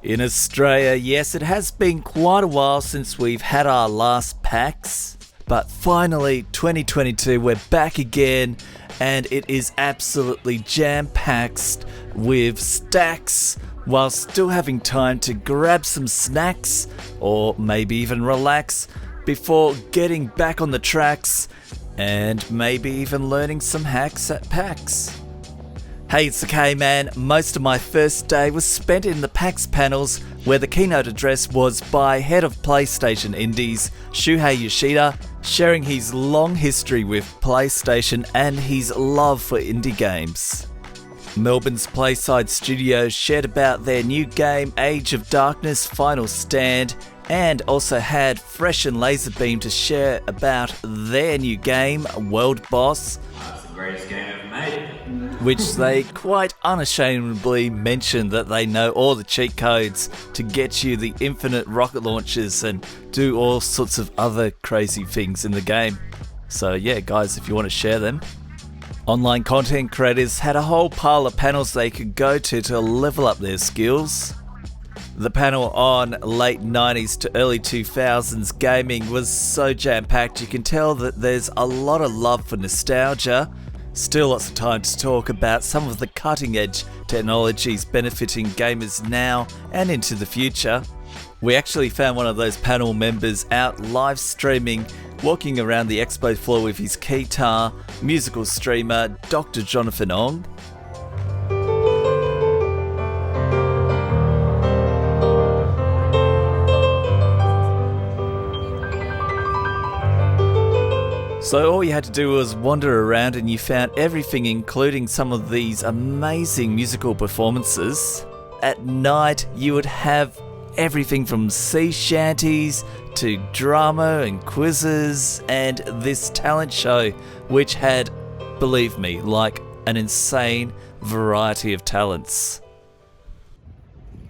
In Australia, yes, it has been quite a while since we've had our last PAX, but finally, 2022, we're back again, and it is absolutely jam-packed with stacks, while still having time to grab some snacks, or maybe even relax, before getting back on the tracks, and maybe even learning some hacks at PAX. Hey, it's the K-Man. Most of my first day was spent in the PAX panels, where the keynote address was by head of PlayStation Indies, Shuhei Yoshida, sharing his long history with PlayStation and his love for indie games. Melbourne's Playside Studios shared about their new game Age of Darkness Final Stand, and also had Fresh and Laserbeam to share about their new game World Boss. That's the greatest game ever made. Which they quite unashamedly mention that they know all the cheat codes to get you the infinite rocket launchers and do all sorts of other crazy things in the game. So yeah, guys, if you want to share them. Online content creators had a whole pile of panels they could go to level up their skills. The panel on late 90s to early 2000s gaming was so jam-packed you can tell that there's a lot of love for nostalgia. Still lots of time to talk about some of the cutting-edge technologies benefiting gamers now and into the future. We actually found one of those panel members out live streaming, walking around the expo floor with his guitar, musical streamer Dr. Jonathan Ong. So all you had to do was wander around and you found everything, including some of these amazing musical performances. At night you would have everything from sea shanties to drama and quizzes and this talent show, which had, believe me, like an insane variety of talents.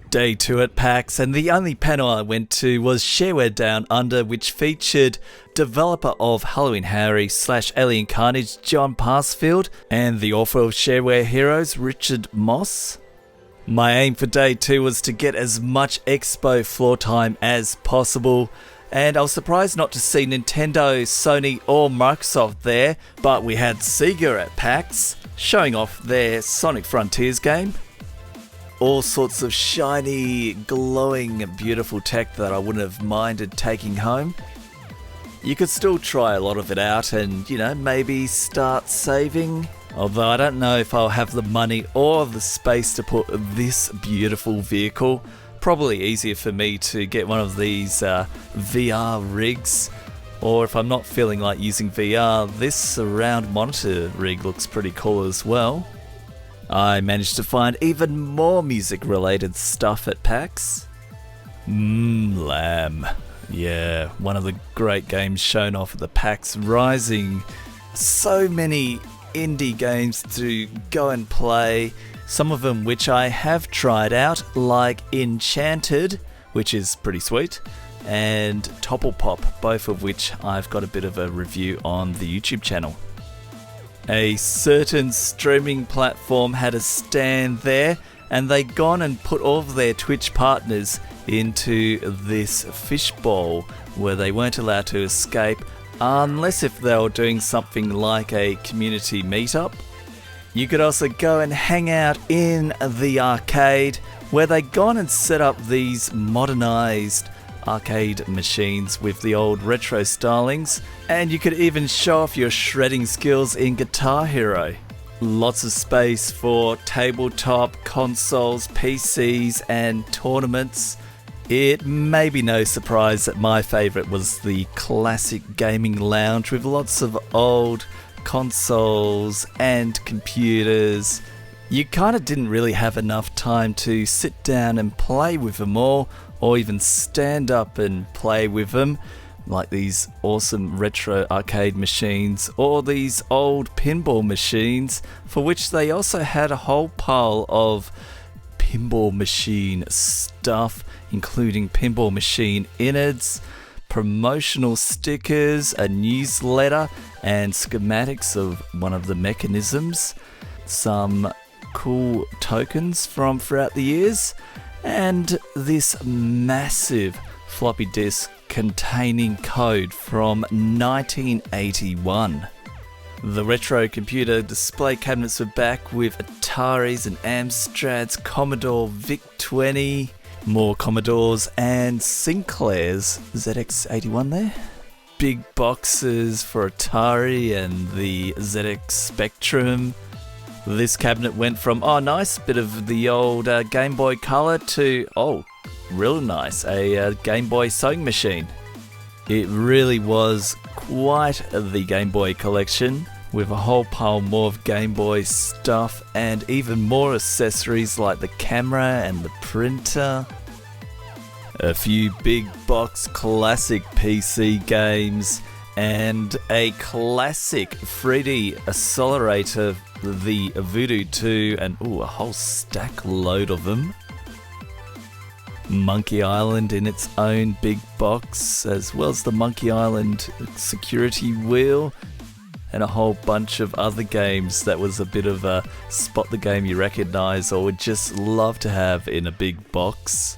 Day 2 at PAX, and the only panel I went to was Shareware Down Under, which featured developer of Halloween Harry / Alien Carnage John Passfield and the author of Shareware Heroes Richard Moss. My aim for day 2 was to get as much expo floor time as possible, and I was surprised not to see Nintendo, Sony or Microsoft there, but we had Sega at PAX showing off their Sonic Frontiers game. All sorts of shiny, glowing, beautiful tech that I wouldn't have minded taking home. You could still try a lot of it out and, maybe start saving. Although I don't know if I'll have the money or the space to put this beautiful vehicle. Probably easier for me to get one of these VR rigs. Or if I'm not feeling like using VR, this surround monitor rig looks pretty cool as well. I managed to find even more music-related stuff at PAX. Lamb. Yeah, one of the great games shown off at the PAX Rising. So many indie games to go and play, some of them which I have tried out, like Enchanted, which is pretty sweet, and Topplepop, both of which I've got a bit of a review on the YouTube channel. A certain streaming platform had a stand there, and they'd gone and put all of their Twitch partners into this fishbowl where they weren't allowed to escape unless if they were doing something like a community meetup. You could also go and hang out in the arcade where they'd gone and set up these modernized arcade machines with the old retro stylings, and you could even show off your shredding skills in Guitar Hero. Lots of space for tabletop, consoles, PCs and tournaments. It may be no surprise that my favourite was the classic gaming lounge with lots of old consoles and computers. You kind of didn't really have enough time to sit down and play with them all, or even stand up and play with them, like these awesome retro arcade machines or these old pinball machines, for which they also had a whole pile of pinball machine stuff, including pinball machine innards, promotional stickers, a newsletter, and schematics of one of the mechanisms, some cool tokens from throughout the years, and this massive floppy disk containing code from 1981. The retro computer display cabinets were back with Ataris and Amstrads, Commodore VIC-20, more Commodores and Sinclair's ZX81 there. Big boxes for Atari and the ZX Spectrum. This cabinet went from, oh nice, bit of the old Game Boy Color to, oh, real nice, a Game Boy sewing machine. It really was quite the Game Boy collection, with a whole pile more of Game Boy stuff and even more accessories like the camera and the printer. A few big box classic PC games and a classic 3D accelerator, the Voodoo 2, and a whole stack load of them. Monkey Island in its own big box, as well as the Monkey Island security wheel, and a whole bunch of other games that was a bit of a spot the game you recognize or would just love to have in a big box.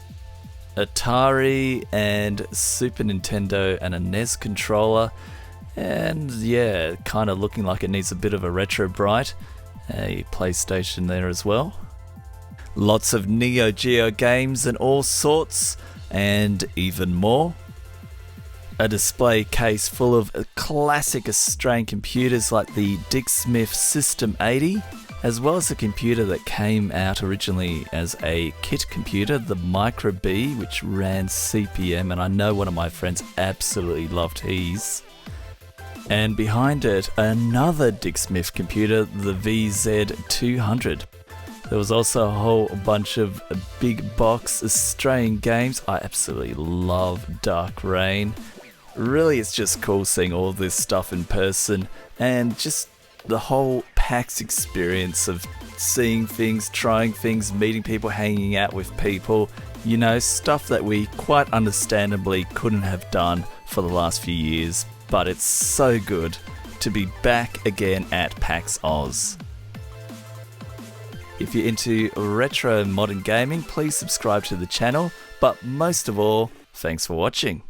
Atari and Super Nintendo and a NES controller, and yeah, kind of looking like it needs a bit of a retro bright. A PlayStation there as well. Lots of Neo Geo games and all sorts, and even more. A display case full of classic Australian computers like the Dick Smith System 80, as well as a computer that came out originally as a kit computer, the Micro B, which ran CP/M, and I know one of my friends absolutely loved his. And behind it, another Dick Smith computer, the VZ200. There was also a whole bunch of big box Australian games. I absolutely love Dark Reign. Really, it's just cool seeing all this stuff in person, and just the whole PAX experience of seeing things, trying things, meeting people, hanging out with people. You know, stuff that we quite understandably couldn't have done for the last few years, but it's so good to be back again at PAX Oz. If you're into retro and modern gaming, please subscribe to the channel, but most of all, thanks for watching.